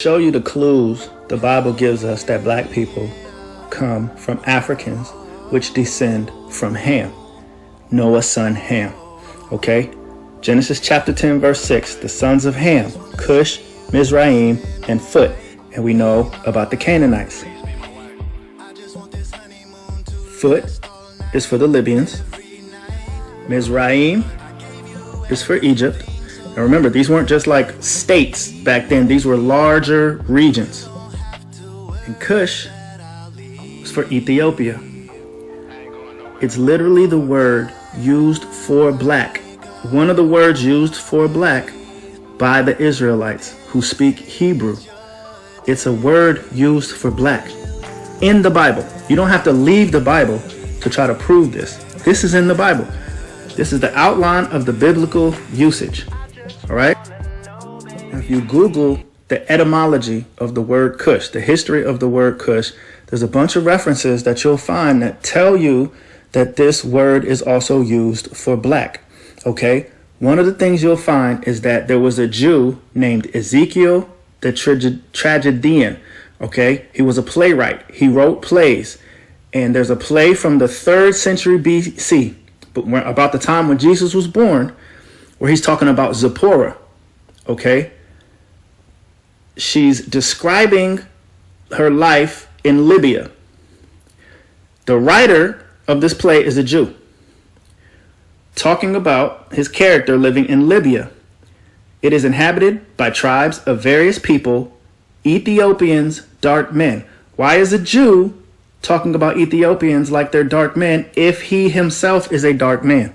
Show you the clues the Bible gives us that black people come from Africans, which descend from Ham, Noah's son Ham. Okay? Genesis chapter 10, verse 6, the sons of Ham, Cush, Mizraim, and Phut. And we know about the Canaanites. Phut is for the Libyans. Mizraim is for Egypt. And remember, these weren't just like states back then. These were larger regions. And Cush is for Ethiopia. It's literally the word used for black. One of the words used for black by the Israelites who speak Hebrew. It's a word used for black in the Bible. You don't have to leave the Bible to try to prove this. This is in the Bible. This is the outline of the biblical usage. All right? If you Google the etymology of the word Cush, the history of the word Cush, there's a bunch of references that you'll find that tell you that this word is also used for black. Okay? One of the things you'll find is that there was a Jew named Ezekiel the tragedian. Okay? He was a playwright. He wrote plays. And there's a play from the 3rd century BC, but about the time when Jesus was born, where he's talking about Zipporah. Okay? She's describing her life in Libya. The writer of this play is a Jew, talking about his character living in Libya. It is inhabited by tribes of various people, Ethiopians, dark men. Why is a Jew talking about Ethiopians like they're dark men if he himself is a dark man?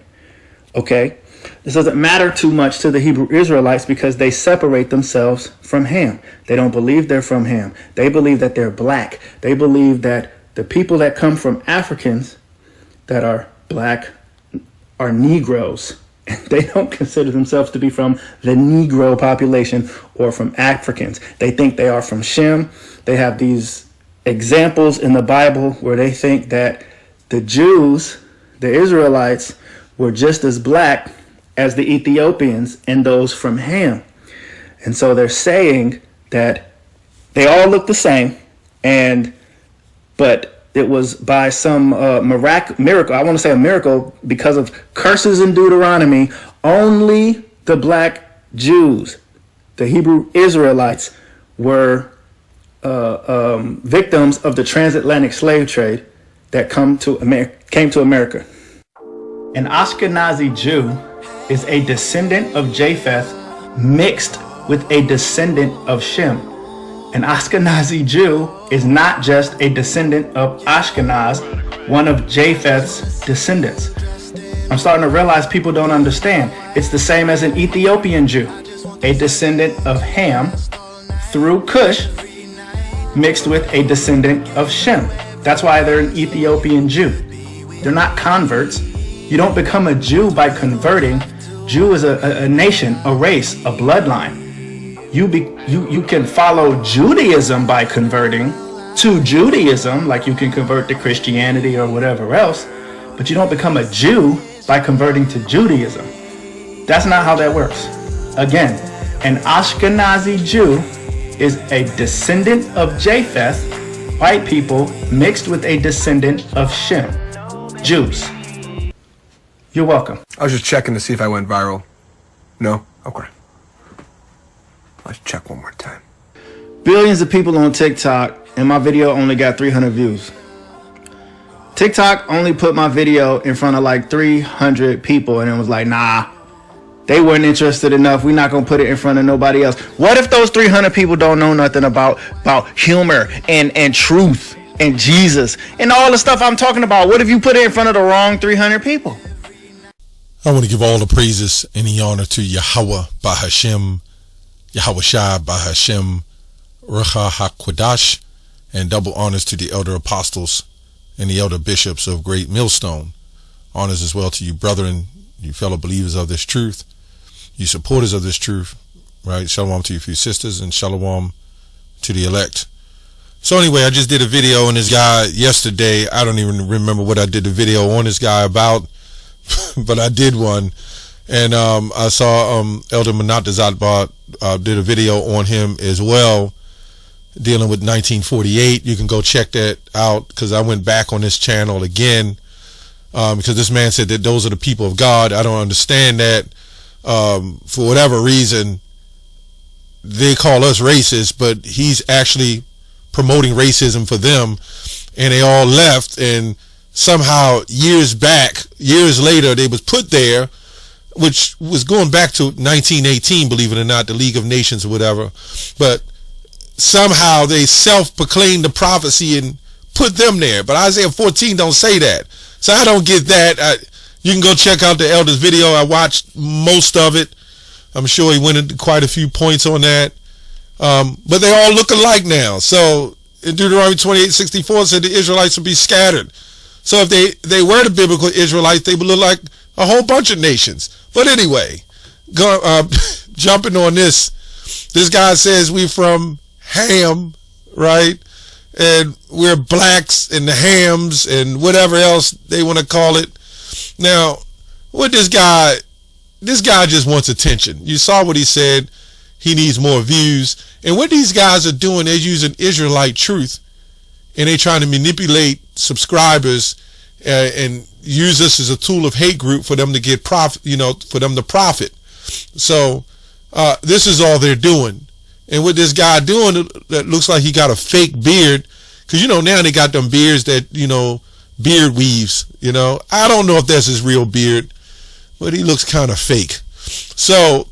Okay? This doesn't matter too much to the Hebrew Israelites because they separate themselves from Ham. They don't believe they're from Ham. They believe that they're black. They believe that the people that come from Africans that are black are Negroes. They don't consider themselves to be from the Negro population or from Africans. They think they are from Shem. They have these examples in the Bible where they think that the Jews, the Israelites, were just as black as the Ethiopians and those from Ham. And so they're saying that they all look the same, but it was by some miracle. I want to say a miracle because of curses in Deuteronomy. Only the black Jews, the Hebrew Israelites, were victims of the transatlantic slave trade that came to America. An Ashkenazi Jew is a descendant of Japheth mixed with a descendant of Shem. An Ashkenazi Jew is not just a descendant of Ashkenaz, one of Japheth's descendants. I'm starting to realize people don't understand. It's the same as an Ethiopian Jew, a descendant of Ham through Cush, mixed with a descendant of Shem. That's why they're an Ethiopian Jew. They're not converts. You don't become a Jew by converting. Jew is a nation, a race, a bloodline. You can follow Judaism by converting to Judaism, like you can convert to Christianity or whatever else, but you don't become a Jew by converting to Judaism. That's not how that works. Again, an Ashkenazi Jew is a descendant of Japheth, white people, mixed with a descendant of Shem, Jews. You're welcome. I was just checking to see if I went viral. No? Okay. Let's check one more time. Billions of people on TikTok, and my video only got 300 views. TikTok only put my video in front of like 300 people, and it was like, nah, they weren't interested enough. We're not going to put it in front of nobody else. What if those 300 people don't know nothing about humor and truth and Jesus and all the stuff I'm talking about? What if you put it in front of the wrong 300 people? I want to give all the praises and the honor to Yahweh Bahashem, Yahweh Shai Bahashem, Rucha HaKodash, and double honors to the elder apostles and the elder bishops of Great Millstone. Honors as well to you brethren, you fellow believers of this truth, you supporters of this truth, right? Shalom to you few sisters and shalom to the elect. So anyway, I just did a video on this guy yesterday. I don't even remember what I did the video on this guy about, but I did one. And I saw Elder Manat Zadba did a video on him as well. dealing with 1948. You can go check that out, because I went back on this channel again, because this man said that those are the people of God. I don't understand that. For whatever reason, they call us racist, but he's actually promoting racism for them, and they all left, and somehow years later, they was put there, which was going back to 1918, believe it or not, the League of Nations or whatever. But somehow they self-proclaimed the prophecy and put them there. But Isaiah 14 don't say that. So I don't get that. You can go check out the elder's video. I watched most of it. I'm sure he went into quite a few points on that. But they all look alike now. So in Deuteronomy 28:64 said the Israelites would be scattered. So if they were the biblical Israelites, they would look like a whole bunch of nations. But anyway, jumping on this guy says we from Ham, right? And we're blacks and the Hams and whatever else they want to call it. Now, what this guy just wants attention. You saw what he said. He needs more views. And what these guys are doing, they're using Israelite truth, and they're trying to manipulate subscribers and use this as a tool of hate group for them to get profit, for them to profit. So this is all they're doing. And what this guy doing, that looks like he got a fake beard, because now they got them beards that beard weaves. I don't know if that's his real beard, but he looks kind of fake. So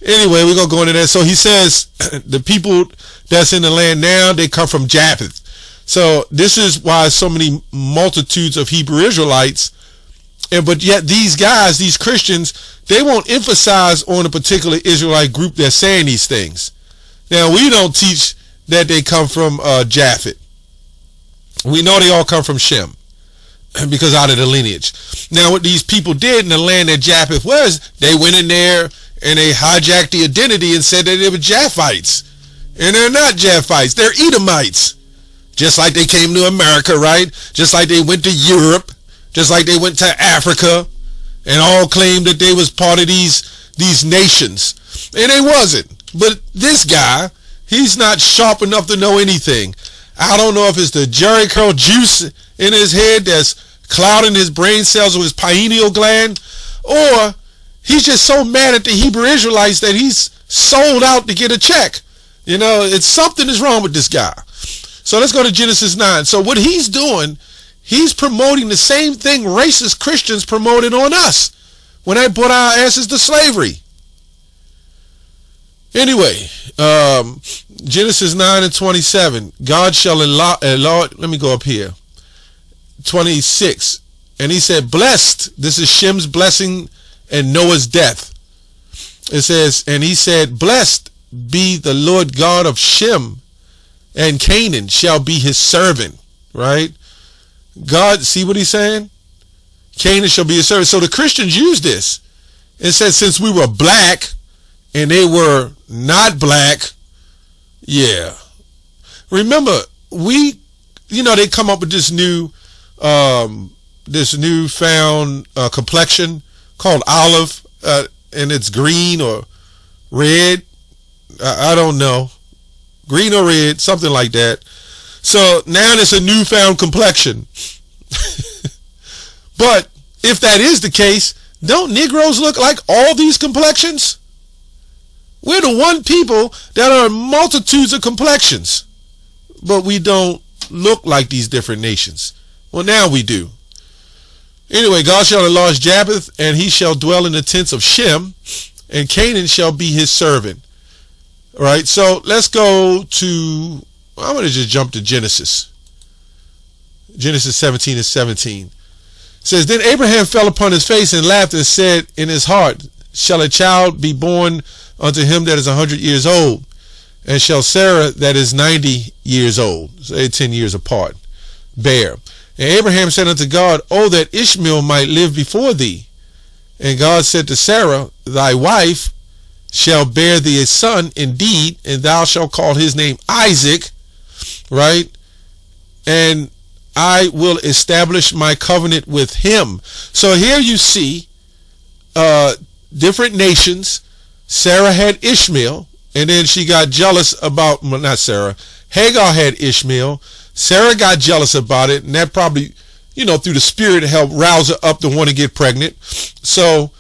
anyway, we're gonna go into that. So he says the people that's in the land now, they come from Japheth. So this is why so many multitudes of Hebrew Israelites, but yet these guys, these Christians, they won't emphasize on a particular Israelite group that's saying these things. Now, we don't teach that they come from Japheth. We know they all come from Shem, because out of the lineage. Now, what these people did in the land that Japheth was, they went in there and they hijacked the identity and said that they were Japhites. And they're not Japhites, they're Edomites. Just like they came to America, right? Just like they went to Europe, just like they went to Africa, and all claimed that they was part of these nations. And they wasn't. But this guy, he's not sharp enough to know anything. I don't know if it's the Jerry curl juice in his head that's clouding his brain cells with his pineal gland, or he's just so mad at the Hebrew Israelites that he's sold out to get a check. It's something is wrong with this guy. So let's go to Genesis 9. So what he's doing, he's promoting the same thing racist Christians promoted on us when they put our asses to slavery. Anyway, Genesis 9:27. God shall allot, let me go up here. 26. And he said, blessed, this is Shem's blessing and Noah's death. It says, and he said, blessed be the Lord God of Shem, and Canaan shall be his servant. Right? God, see what he's saying? Canaan shall be his servant. So the Christians use this. It says, since we were black and they were not black, yeah. Remember, they come up with this newfound complexion called olive, and it's green or red. I don't know. Green or red, something like that. So now it's a newfound complexion. But if that is the case, don't Negroes look like all these complexions? We're the one people that are multitudes of complexions, but we don't look like these different nations. Well, now we do. Anyway, God shall enlarge Japheth, and he shall dwell in the tents of Shem, and Canaan shall be his servant. All right, so let's go to, I'm going to just jump to Genesis. Genesis 17:17. It says, then Abraham fell upon his face and laughed and said in his heart, shall a child be born unto him that is 100 years old? And shall Sarah that is 90 years old, say 10 years apart, bear? And Abraham said unto God, oh, that Ishmael might live before thee. And God said to Sarah, thy wife shall bear thee a son indeed, and thou shalt call his name Isaac, right? And I will establish my covenant with him. So here you see different nations. Sarah had Ishmael, And then she got jealous about, well, not Sarah. Hagar had Ishmael. Sarah got jealous about it, and that probably, through the spirit helped rouse her up to want to get pregnant. So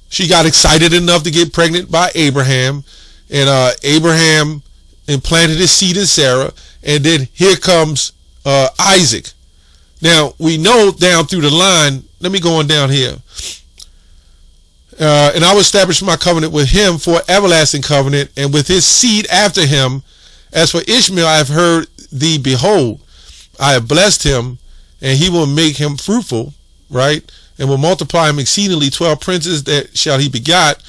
she got excited enough to get pregnant by Abraham, and Abraham implanted his seed in Sarah, and then here comes Isaac. Now, we know down through the line, let me go on down here. And I will establish my covenant with him for an everlasting covenant, and with his seed after him. As for Ishmael, I have heard thee, behold, I have blessed him, and he will make him fruitful, right? And will multiply him exceedingly. 12 princes that shall he begot.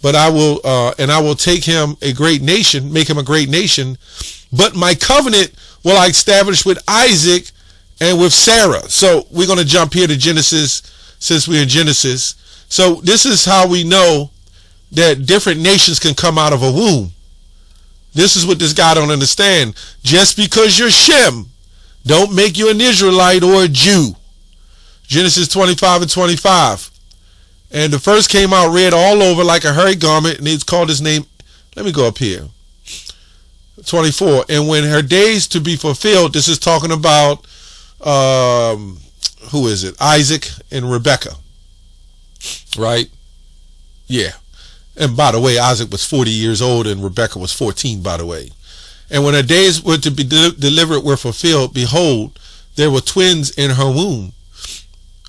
But I will take him a great nation, make him a great nation. But my covenant will I establish with Isaac and with Sarah. So we're going to jump here to Genesis, since we're in Genesis. So this is how we know that different nations can come out of a womb. This is what this guy don't understand. Just because you're Shem, don't make you an Israelite or a Jew. Genesis 25 and 25. And the first came out red all over like a hairy garment, and he's called his name. Let me go up here. 24. And when her days to be fulfilled, this is talking about, who is it? Isaac and Rebekah. Right? Yeah. And by the way, Isaac was 40 years old and Rebekah was 14, by the way. And when her days were to be delivered were fulfilled, behold, there were twins in her womb.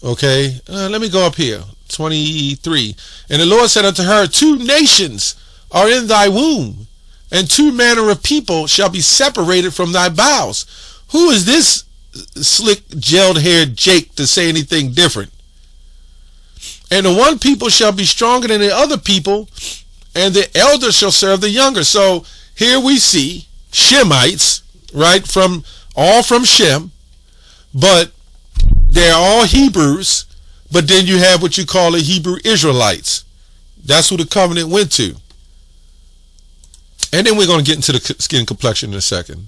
Okay, let me go up here. 23. And the Lord said unto her, 2 nations are in thy womb, and 2 manner of people shall be separated from thy bowels. Who is this slick, gelled-haired Jake to say anything different? And the one people shall be stronger than the other people, and the elder shall serve the younger. So here we see Shemites, right, from Shem, but they're all Hebrews, but then you have what you call the Hebrew Israelites. That's who the covenant went to. And then we're going to get into the skin complexion in a second.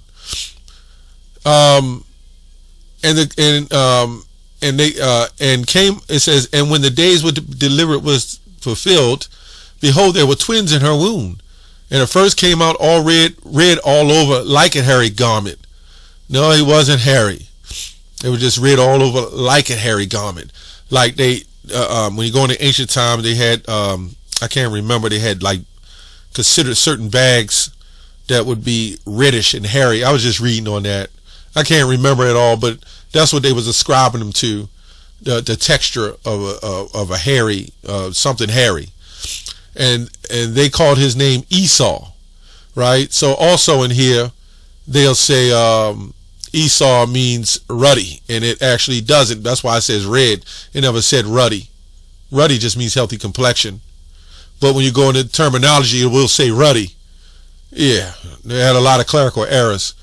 It says, and when the days were delivered was fulfilled, behold, there were twins in her womb. And the first came out all red all over like a hairy garment. No, he wasn't hairy. It was just red all over like a hairy garment. Like they, when you go into ancient times, they had, I can't remember, they had like considered certain bags that would be reddish and hairy. I was just reading on that. I can't remember it all, but that's what they was ascribing them to, the texture of a hairy, something hairy. And they called his name Esau, right? So also in here, they'll say Esau means ruddy, and it actually doesn't. That's why it says red. It never said ruddy. Ruddy just means healthy complexion. But when you go into terminology, it will say ruddy. Yeah, they had a lot of clerical errors.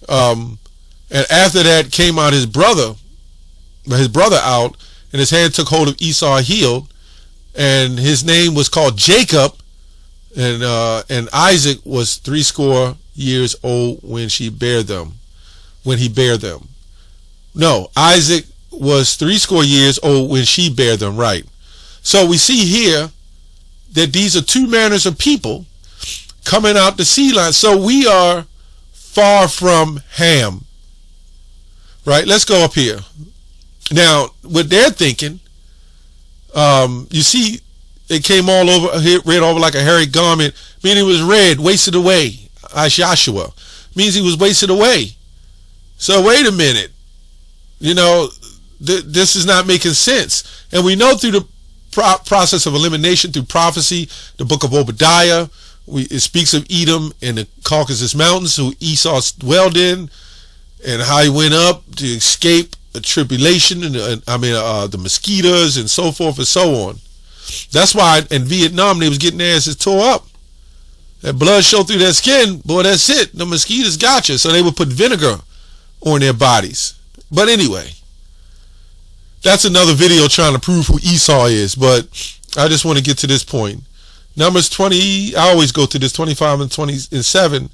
And after that came out his brother out, and his hand took hold of Esau heel, and his name was called Jacob, and Isaac was 80 years old when he bare them. No, Isaac was 80 years old when she bare them, right? So we see here that these are 2 manners of people coming out the sea line. So we are far from Ham. Right, let's go up here. Now, what they're thinking, you see, it came all over, red over like a hairy garment, meaning it was red, wasted away. Joshua means he was wasted away. So wait a minute, this is not making sense. And we know through the process of elimination through prophecy, the book of Obadiah, it speaks of Edom and the Caucasus Mountains, who Esau dwelled in, and how he went up to escape the tribulation and the mosquitoes and so forth and so on. That's why in Vietnam they was getting their asses tore up. That blood showed through their skin, boy, that's it. The mosquitoes got you. So they would put vinegar on their bodies. But anyway, that's another video trying to prove who Esau is. But I just want to get to this point. Numbers 20, I always go to this, 25 and 27.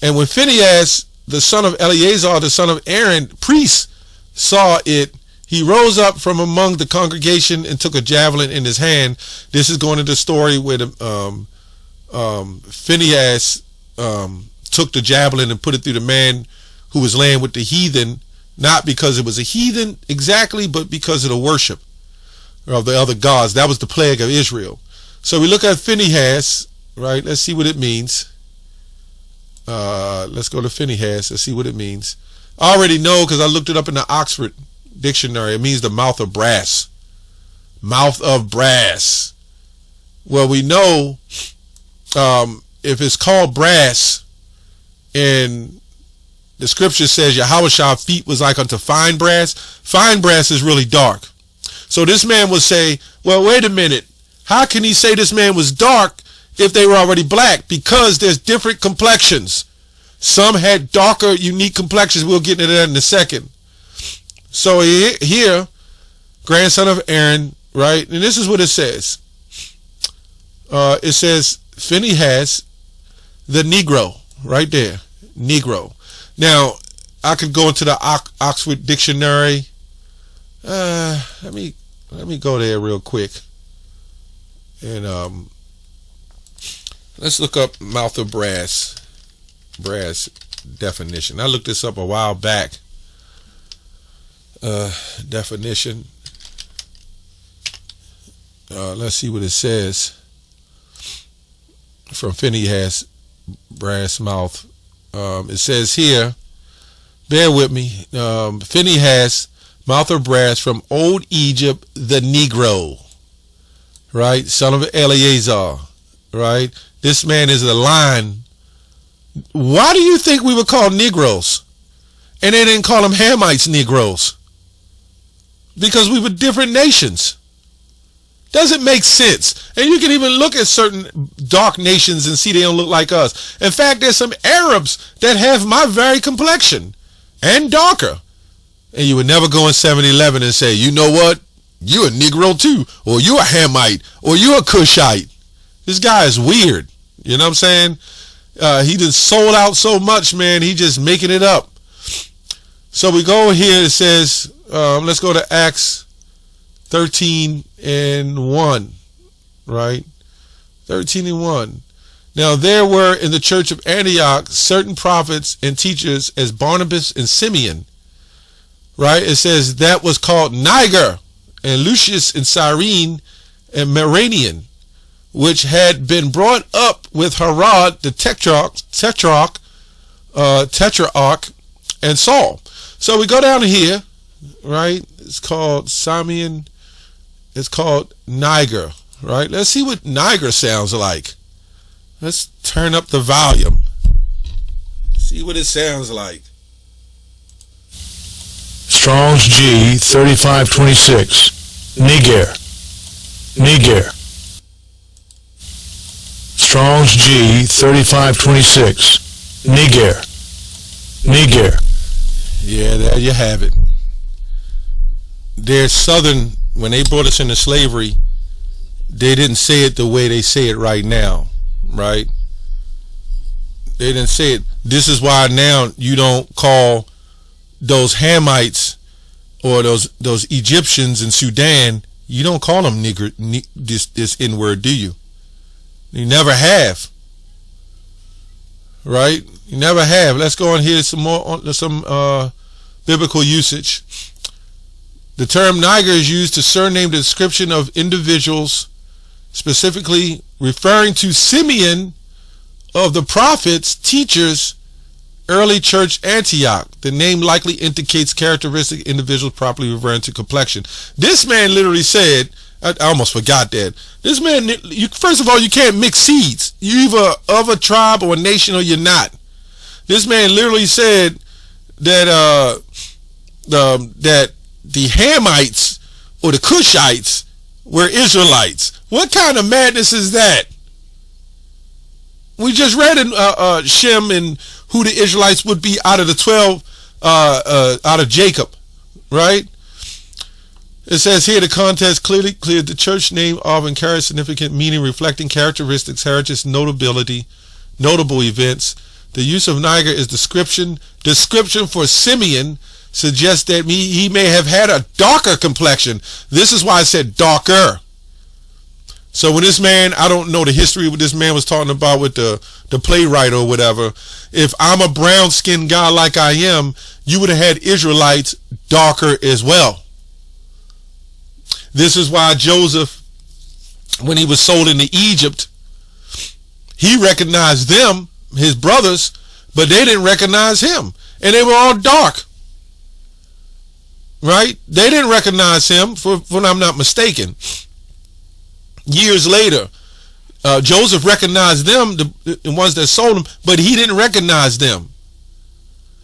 And when Phinehas, the son of Eleazar, the son of Aaron, priest, saw it, he rose up from among the congregation and took a javelin in his hand. This is going into the story where Phinehas took the javelin and put it through the man who was laying with the heathen, not because it was a heathen exactly, but because of the worship of the other gods. That was the plague of Israel. So we look at Phinehas, right? Let's see what it means. Let's go to Phinehas. Let's see what it means. I already know because I looked it up in the Oxford Dictionary. It means the mouth of brass. Mouth of brass. Well, we know if it's called brass, and the scripture says Yahweh's feet was like unto fine brass. Fine brass is really dark. So this man would say, well, wait a minute. How can he say this man was dark if they were already black? Because there's different complexions. Some had darker, unique complexions. We'll get into that in a second. So here, grandson of Aaron, right? And this is what it says. It says Phinehas, the Negro, right there. Negro. Now, I could go into the Oxford Dictionary. Let me go there real quick. And let's look up mouth of brass definition. I looked this up a while back. Definition. Let's see what it says from Phinehas, brass mouth. It says here, bear with me, Phinehas, mouth of brass, from old Egypt, the Negro, right? Son of Eleazar, right? This man is the line. Why do you think we would call Negroes? And they didn't call them Hamites Negroes? Because we were different nations. Doesn't make sense. And you can even look at certain dark nations and see they don't look like us. In fact, there's some Arabs that have my very complexion and darker. And you would never go in 7-Eleven and say, you know what? You're a Negro too. Or you're a Hamite. Or you're a Cushite. This guy is weird. You know what I'm saying? He just sold out so much, man. He just making it up. So we go here. It says, let's go to Acts 13:1, right? 13:1. Now there were in the church of Antioch certain prophets and teachers as Barnabas and Simeon, right? It says that was called Niger and Lucius and Cyrene and Myranian, which had been brought up with Herod the tetrarch and Saul. So we go down here, right? It's called Simeon. It's called Niger, right? Let's see what Niger sounds like. Let's turn up the volume. See what it sounds like. Strong's G 3526. Niger. Niger. Strong's G 3526. Niger. Niger. Yeah, there you have it. They're southern. When they brought us into slavery, they didn't say it the way they say it right now, right? They didn't say it. This is why now you don't call those Hamites or those Egyptians in Sudan, you don't call them nigger, this N-word, do you? You never have, right? You never have. Let's go on here some biblical usage. The term Niger is used to surname the description of individuals, specifically referring to Simeon of the prophets, teachers, early church Antioch. The name likely indicates characteristic individuals properly referring to complexion. This man literally said, I almost forgot that. This man, first of all, you can't mix seeds. You're either of a tribe or a nation or you're not. This man literally said that that the Hamites or the Cushites were Israelites. What kind of madness is that? We just read in Shem and who the Israelites would be out of the 12 out of Jacob, right? It says here the context clearly the church name often carries significant meaning reflecting characteristics, heritage, notability, notable events. The use of Niger is description for Simeon suggests that he may have had a darker complexion. This is why I said darker. So when this man, I don't know the history of what this man was talking about with the playwright or whatever. If I'm a brown-skinned guy like I am, you would have had Israelites darker as well. This is why Joseph, when he was sold into Egypt, he recognized them, his brothers, but they didn't recognize him. And they were all dark. Right? They didn't recognize him, for when I'm not mistaken. Years later, Joseph recognized them, the ones that sold him, but he didn't recognize them.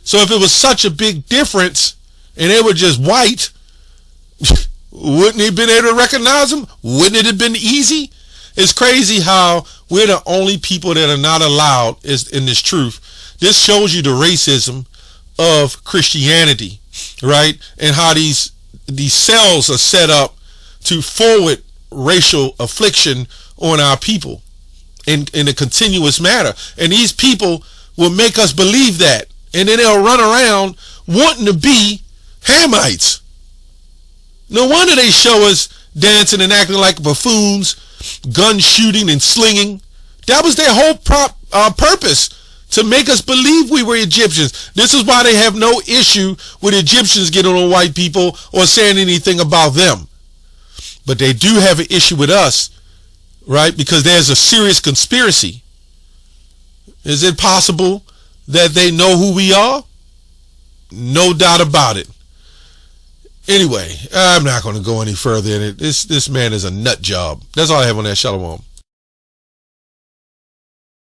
So if it was such a big difference and they were just white, wouldn't he have been able to recognize them? Wouldn't it have been easy? It's crazy how we're the only people that are not allowed in this truth. This shows you the racism of Christianity, right? And how these cells are set up to forward racial affliction on our people in a continuous manner. And these people will make us believe that. And then they'll run around wanting to be Hamites. No wonder they show us dancing and acting like buffoons, gun shooting and slinging. That was their whole purpose, to make us believe we were Egyptians. This is why they have no issue with Egyptians getting on white people or saying anything about them. But they do have an issue with us, right? Because there's a serious conspiracy. Is it possible that they know who we are? No doubt about it. Anyway, I'm not going to go any further in it. This man is a nut job. That's all I have on that. Shalom.